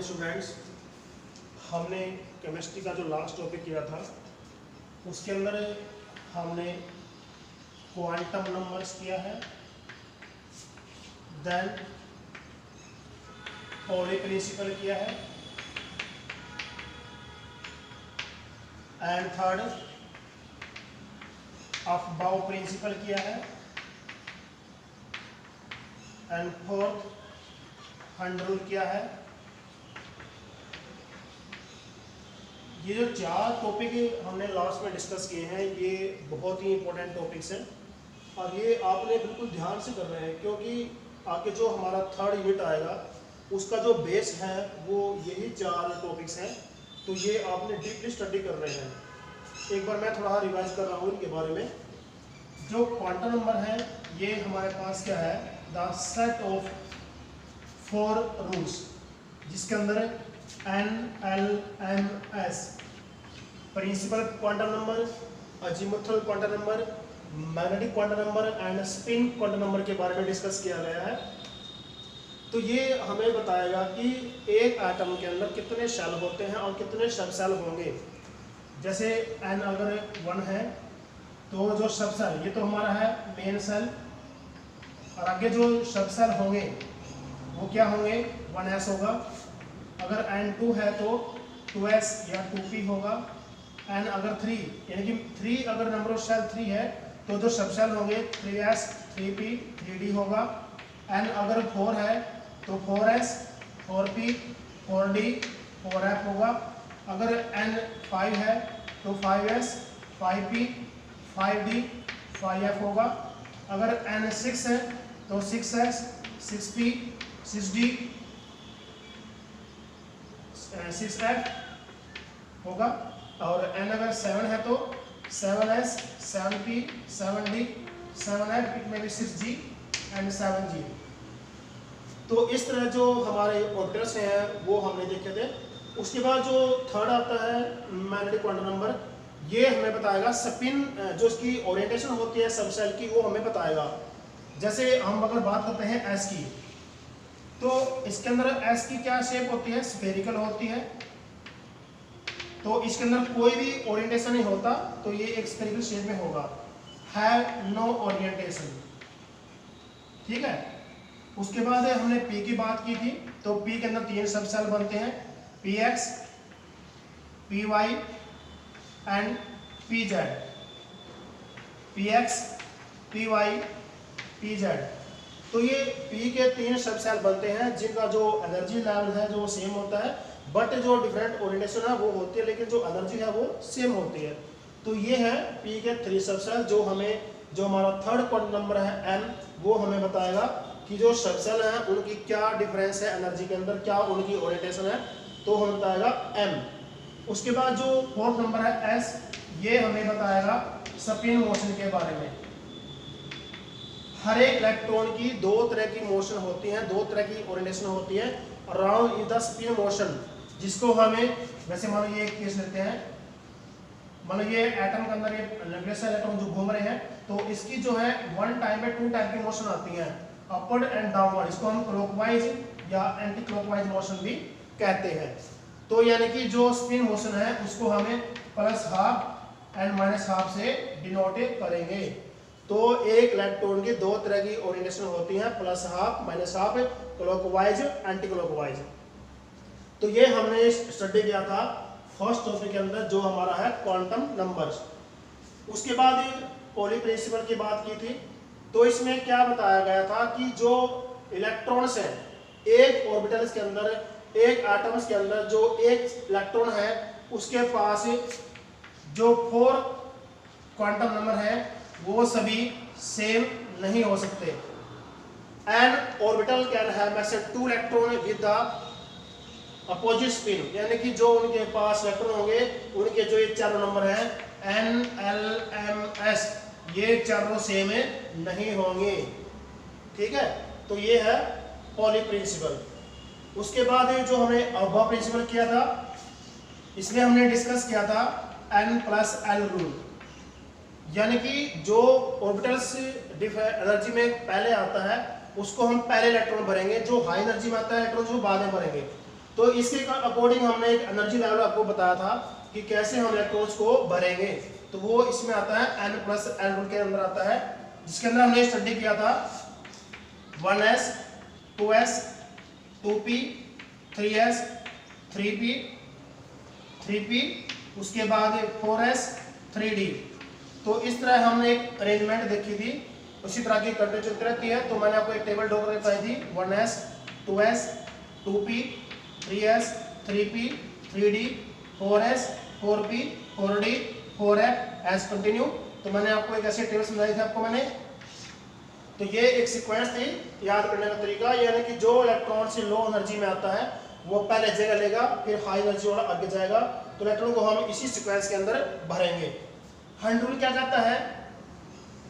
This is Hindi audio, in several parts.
स्टूडेंट्स, हमने केमिस्ट्री का जो लास्ट टॉपिक किया था उसके अंदर हमने क्वांटम नंबर्स किया है, देन पॉली प्रिंसिपल किया है एंड थर्ड अफबाउ प्रिंसिपल किया है एंड फोर्थ हंड रूल किया है। ये जो चार टॉपिक हमने लास्ट में डिस्कस किए हैं ये बहुत ही इंपॉर्टेंट टॉपिक्स हैं और ये आपने बिल्कुल ध्यान से कर रहे हैं क्योंकि आगे जो हमारा थर्ड यूनिट आएगा उसका जो बेस है वो यही चार टॉपिक्स हैं, तो ये आपने डीपली स्टडी कर रहे हैं। एक बार मैं थोड़ा रिवाइज कर रहा हूँ इनके बारे में। जो क्वांटम नंबर है ये हमारे पास क्या है, द सेट ऑफ 4 रूल्स जिसके अंदर n l m s principal quantum number, azimuthal quantum number, magnetic quantum number and spin quantum number के बारे में डिस्कस किया गया है। तो ये हमें बताएगा कि एक एटम के अंदर कितने शेल होते हैं और कितने सब सेल होंगे। जैसे एन अगर 1 है तो जो सब सेल ये तो हमारा है मेन सेल, और आगे जो सब सेल होंगे वो क्या होंगे, 1s होगा। अगर n2 है तो 2s या 2p होगा। n अगर 3 यानी कि 3 अगर नंबर ऑफ सेल 3 है तो जो सब सेल होंगे 3s 3p 3d होगा। n अगर 4 है तो 4s 4p 4d 4f होगा। अगर n 5 है तो 5s 5p 5d 5f होगा। अगर n 6 है तो 6s 6p 6d 6f होगा। और n अगर 7 है तो 7s 7p 7d 7f, it में भी 6g एंड 7g। तो इस तरह जो हमारे ऑर्बिटल्स हैं वो हमने देखे थे। उसके बाद जो थर्ड आता है मैग्नेटिक क्वांटम नंबर, ये हमें बताएगा स्पिन, जो इसकी ओरिएंटेशन होती है सब सेल की वो हमें बताएगा। जैसे हम अगर बात करते हैं एस की, तो इसके अंदर एस की क्या शेप होती है, स्फेरिकल होती है। तो इसके अंदर कोई भी ओरिएंटेशन नहीं होता, तो ये एक स्फेरिकल शेप में होगा, हैव नो ओरिएंटेशन। ठीक है। उसके बाद हमने पी की बात की थी, तो पी के अंदर 3 सब सेल बनते हैं, p x p y and p z. P x p y p z, तो ये P के 3 सब सेल बनते हैं जिनका जो एनर्जी लेवल है जो सेम होता है, बट जो डिफरेंट ओरिएंटेशन है वो होती है, लेकिन जो एनर्जी है वो सेम होती है। तो ये है P के 3 सब सेल, जो हमारा थर्ड क्वांटम नंबर है M, वो हमें बताएगा कि जो सब सेल हैं उनकी क्या डिफरेंस है एनर्जी के अंदर, क्या उनकी ओरिएंटेशन है, तो हमें बताएगा M। उसके बाद जो फोर्थ नंबर है S, ये हमें बताएगा स्पिन मोशन के बारे में। हर एक इलेक्ट्रॉन की 2 तरह की मोशन होती है, 2 तरह की ओरिएंटेशन होती है around in the spin motion, जिसको हमें, वैसे मान लो ये एक केस लेते हैं, मान लो ये एटम के अंदर ये न्यूक्लियस इलेक्ट्रॉन जो घूम रहे हैं, तो इसकी जो है 1 टाइम पे 2 टाइप की मोशन आती है, अपवर्ड एंड डाउनवर्ड। इसको हम क्लॉकवाइज या एंटी क्लॉकवाइज मोशन भी कहते हैं। तो यानी कि जो स्पिन मोशन है उसको हमें +½ एंड -½ से डिनोट करेंगे। तो एक इलेक्ट्रॉन की 2 तरह की ओरिएंटेशन होती है, +½ -½ क्लॉकवाइज एंटी क्लॉकवाइज। तो ये हमने स्टडी किया था फर्स्ट टॉपिक के अंदर जो हमारा है क्वांटम नंबर्स। उसके बाद पॉली प्रिंसिपल की बात की थी, तो इसमें क्या बताया गया था कि जो इलेक्ट्रॉन्स हैं एक ऑर्बिटल्स के अंदर, एक एटम्स के अंदर जो एक इलेक्ट्रॉन है उसके पास जो 4 क्वांटम नंबर है वो सभी सेम नहीं हो सकते। N orbital can have maximum 2 electron with the opposite spin, यानी कि जो उनके पास इलेक्ट्रॉन होंगे उनके जो ये चारों नंबर हैं एन एल एम एस, ये चारों सेम नहीं होंगे। ठीक है, तो ये है पॉली प्रिंसिपल। उसके बाद जो हमने अफबाउ प्रिंसिपल किया था, इसमें हमने डिस्कस किया था n+l रूल, यानी कि जो ऑर्बिटल्स एनर्जी में पहले आता है उसको हम पहले इलेक्ट्रॉन भरेंगे, जो हाई एनर्जी में आता है इलेक्ट्रॉन जो बाद में भरेंगे। तो इसके अकॉर्डिंग हमने एक एनर्जी लेवल आपको बताया था कि कैसे हम इलेक्ट्रॉन्स को भरेंगे, तो वो इसमें आता है n+n रूल के अंदर आता है, जिसके अंदर हमने स्टडी किया था 1s 2s 2p 3s 3p 3p, उसके बाद 4s 3d। तो इस तरह हमने एक अरेंजमेंट देखी थी, उसी तरह की कंटिन्यू चलती रहती है। तो मैंने आपको एक टेबल ड्रॉ करके बताई थी 1s 2s 2p 3s 3p 3d 4s 4p 4d 4f as continue. तो मैंने आपको एक ऐसे टेबल समझाई थी आपको मैंने। तो ये एक सीक्वेंस थी याद करने का तरीका, यानी कि जो इलेक्ट्रॉन से लो एनर्जी में आता है वो पहले जगह लेगा, फिर हाई एनर्जी वाला आगे जाएगा। तो इलेक्ट्रॉन को हम इसी सीक्वेंस के अंदर भरेंगे। हंड रूल क्या कहता है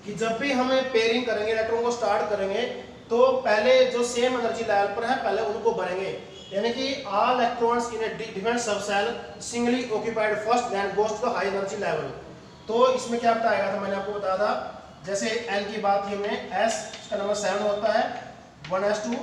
कि जब भी हमें पेयरिंग करेंगे, इलेक्ट्रॉन को स्टार्ट करेंगे, तो पहले जो सेम एनर्जी लेवल पर है पहले उनको भरेंगे, यानी कि all electrons in a different subshell singly occupied first then goes to high energy level. तो इसमें क्या बताएगा था, मैंने आपको बताया था, जैसे n की बात की हमने, s का नंबर 7 होता है, 1s2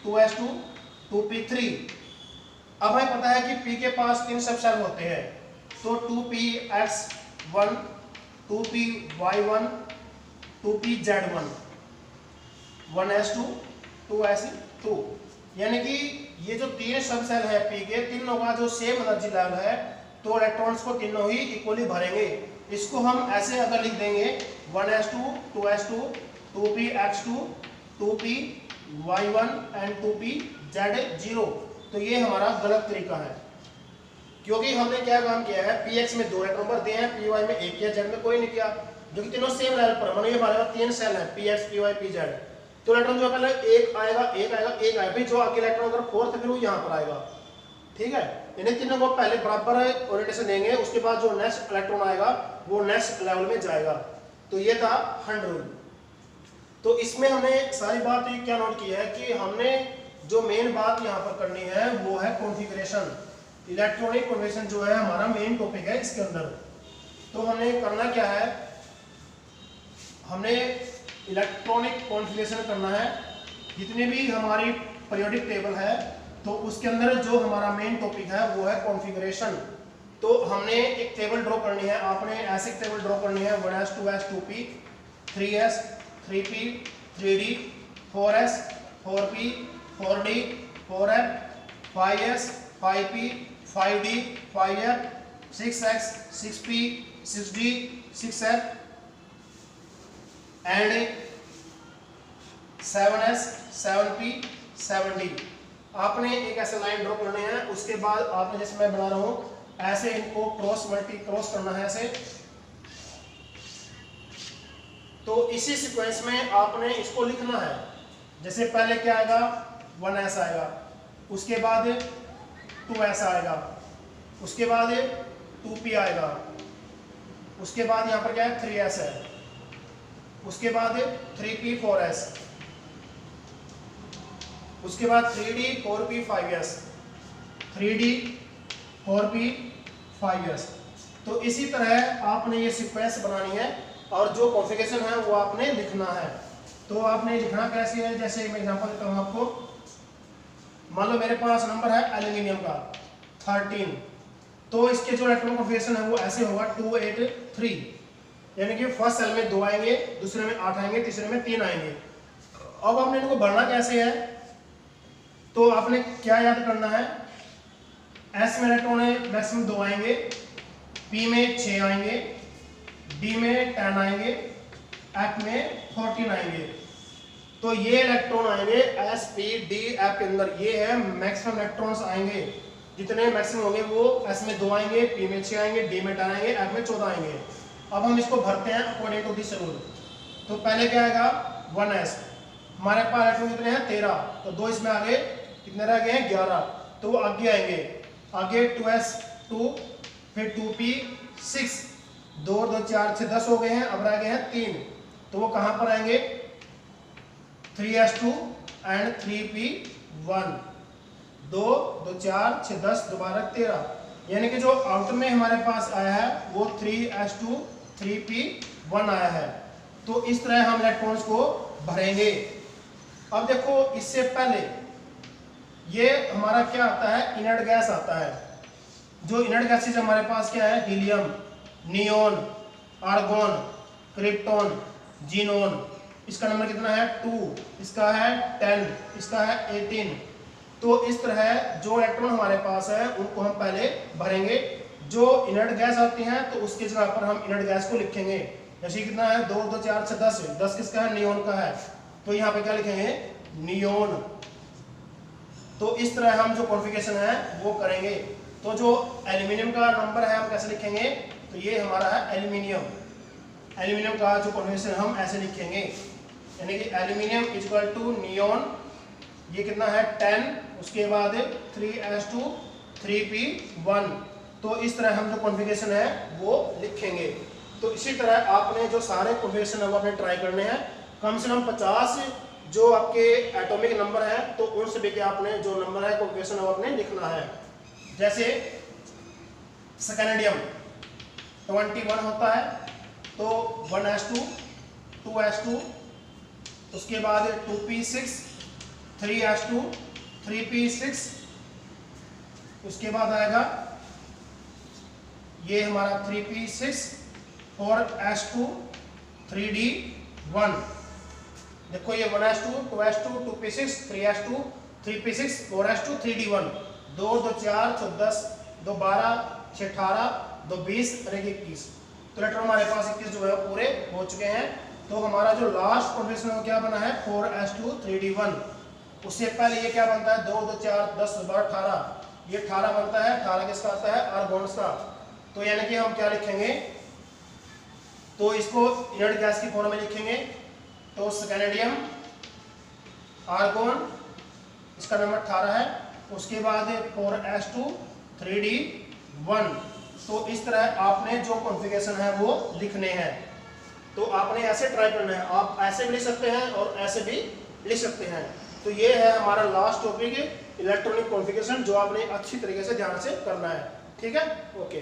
2s2 2p3। अब हमें पता है कि p के पास 3 सबसेल होते हैं, तो 2px1 2py1 2pz1 1s2 2s2, यानी कि ये जो 3 सबसेल है p के, तीनों का जो सेम एनर्जी लेवल है, तो इलेक्ट्रॉन्स को तीनों ही इक्वली भरेंगे। इसको हम ऐसे अगर लिख देंगे 1s2 2s2 2px2 2py1 and 2pz0, तो ये हमारा गलत तरीका है, क्योंकि हमने क्या काम किया है, px में 2 इलेक्ट्रॉन भर दिए हैं, py में 1 किया, z में कोई नहीं किया, जो कि तीनों सेम लेवल पर। मानो ये हमारे पास 3 सेल है px py pz, तो इलेक्ट्रॉन जो पहले एक आएगा एक आएगा एक आएगा, फिर जो आगे इलेक्ट्रॉन अगर फोर्थ फिर वो यहाँ पर आएगा, ठीक है। इन्हें तीनों को पहले बराबर ओरिएंटेशन देंगे, उसके बाद जो नेक्स्ट इलेक्ट्रॉन आएगा वो नेक्स्ट लेवल में जाएगा। तो ये था हंड रूल। तो इसमें हमने सारी बात क्या नोट की है कि हमने जो मेन बात यहाँ पर करनी है वो है कॉन्फ़िगरेशन। इलेक्ट्रॉनिक कॉन्फ़िगरेशन जो है हमारा मेन टॉपिक है इसके अंदर। तो हमने करना क्या है, हमने इलेक्ट्रॉनिक कॉन्फ़िगरेशन करना है। जितनी भी हमारी पीरियोडिक टेबल है तो उसके अंदर जो हमारा मेन टॉपिक है वो है कॉन्फ़िगरेशन। तो हमने एक टेबल ड्रॉ करनी है, आपने ऐसे एक टेबल ड्रॉ करनी है 1s 2s 2p 3s 3p 3d 4s 4p 4d 4f 5s 5p 5d 5f 6x 6p 6d 6f and 7s 7p 7d। आपने एक ऐसे लाइन ड्रॉ करने हैं, उसके बाद आपने जैसे मैं बना रहा हूं ऐसे इनको क्रॉस मल्टी क्रॉस करना है ऐसे। तो इसी सीक्वेंस में आपने इसको लिखना है। जैसे पहले क्या आएगा, 1s आएगा, उसके बाद 2s आएगा, उसके बाद 2p आएगा, उसके बाद यहाँ पर क्या है 3s है, उसके बाद 3p 4s, उसके बाद 3d 4p 5s 3d 4p 5s। तो इसी तरह आपने ये सीक्वेंस बनानी है और जो कॉन्फ़िगरेशन है वो आपने लिखना है। तो आपने लिखना कैसे है, जैसे मैं एग्जांपल देता हूँ आपको। मान लो मेरे पास नंबर है एल्यूमिनियम का 13, तो इसके जो इलेक्ट्रॉन कॉन्फ़िगरेशन है वो ऐसे होगा 2 8 3, यानी कि फर्स्ट सेल में 2 आएंगे, दूसरे में 8 आएंगे, तीसरे में 3 आएंगे। अब आपने इनको भरना कैसे है, तो आपने क्या याद करना है, S में इलेक्ट्रॉन मैक्सिमम 2 आएंगे, P में 6 आएंगे, D में 10 आएंगे, F में 14 आएंगे। तो ये इलेक्ट्रॉन आएंगे S P D F के अंदर, ये है मैक्सिमम इलेक्ट्रॉन्स आएंगे। जितने मैक्सिमम होंगे वो S में 2 आएंगे, P में 6 आएंगे, D में 10 आएंगे, F में 14 आएंगे। अब हम इसको भरते हैं अकॉर्डिंग टू दिस रूल। तो पहले क्या आएगा 1s, हमारे पास इलेक्ट्रॉन कितने हैं 13, तो 2 इसमें आगे कितने रह गए हैं 11, तो वो आगे आएंगे, आगे 2s 2, फिर 2p 6, 2 2 4 6 10 हो गए हैं, अब रह गए हैं 3, तो वो कहां पर आएंगे 3s2 एंड 3p1, 2 2 4 6 10 दोबारा 13, यानी कि जो आउटर में हमारे पास आया है वो 3s2 3p1 आया है। तो इस तरह हम इलेक्ट्रॉन्स को भरेंगे। अब देखो इससे पहले ये हमारा क्या आता है, इनर्ट गैस आता है। जो इनर्ट गैसेज हमारे पास क्या है, helium, neon, argon, krypton, xenon. इसका नंबर कितना है 2, इसका है 10, इसका है 18। तो इस तरह जो इलेक्ट्रॉन हमारे पास है उनको हम पहले भरेंगे। जो इनर्ट गैस आती हैं तो उसकी जगह पर हम इनर्ट गैस को लिखेंगे। जैसे कितना है 2 2 4 6 10, 10 किसका है, नियोन का है, तो यहाँ पे क्या लिखेंगे, नियोन। तो इस तरह हम जो कॉन्फ़िगरेशन है वो करेंगे। तो जो एल्यूमिनियम का नंबर है हम कैसे लिखेंगे, तो ये हमारा है एल्यूमिनियम। एल्यूमिनियम का जो कॉन्फ़िगरेशन हम ऐसे लिखेंगे, यानी कि aluminium is equal to neon, ये कितना है 10, उसके बाद 3s2 3p1। तो इस तरह हम जो कॉन्फ़िगरेशन है वो लिखेंगे। तो इसी तरह आपने जो सारे कॉन्फ़िगरेशन है वो आपने ट्राई करने हैं। कम से कम 50 जो आपके एटॉमिक नंबर है तो उन सभी के आपने जो नंबर है कॉन्फ़िगरेशन वो आपने लिखना है। जैसे स्कैनेडियम 21 होता है, तो 1s2 2s2, उसके बाद 2p6 3s2 3p6, उसके बाद आएगा ये हमारा 3p6 4s2 3d1। देखो ये 1s2 2s2 2p6 3s2 3p6 4s2 3d1, 2 2 4 6 10 2 12 6 18 2 20 और 1 21। तो इलेक्ट्रॉन हमारे पास 21 जो है पूरे हो चुके हैं। तो हमारा जो लास्ट कॉन्फ़िगरेशन है वो क्या बना है 4s2 3d1। उससे पहले ये क्या बनता है 2 2 4 10 12 18, ये 18 बनता है। 18 किसका आता है, आर्गोन्स का। तो यानी कि हम क्या लिखेंगे, तो इसको इनर्ट गैस की फॉर्म में लिखेंगे। तो स्कैनेडियम, आर्गोन, इसका नंबर 18 है, उसके बाद 4s2 3d1। तो इस तरह आपने जो कॉन्फ़िगरेशन है वो लिखने हैं। तो आपने ऐसे ट्राई करना है, आप ऐसे भी लिख सकते हैं और ऐसे भी लिख सकते हैं। तो ये है हमारा लास्ट टॉपिक, इलेक्ट्रॉनिक कॉन्फ़िगरेशन, जो आपने अच्छी तरीके से ध्यान से करना है। ठीक है, ओके।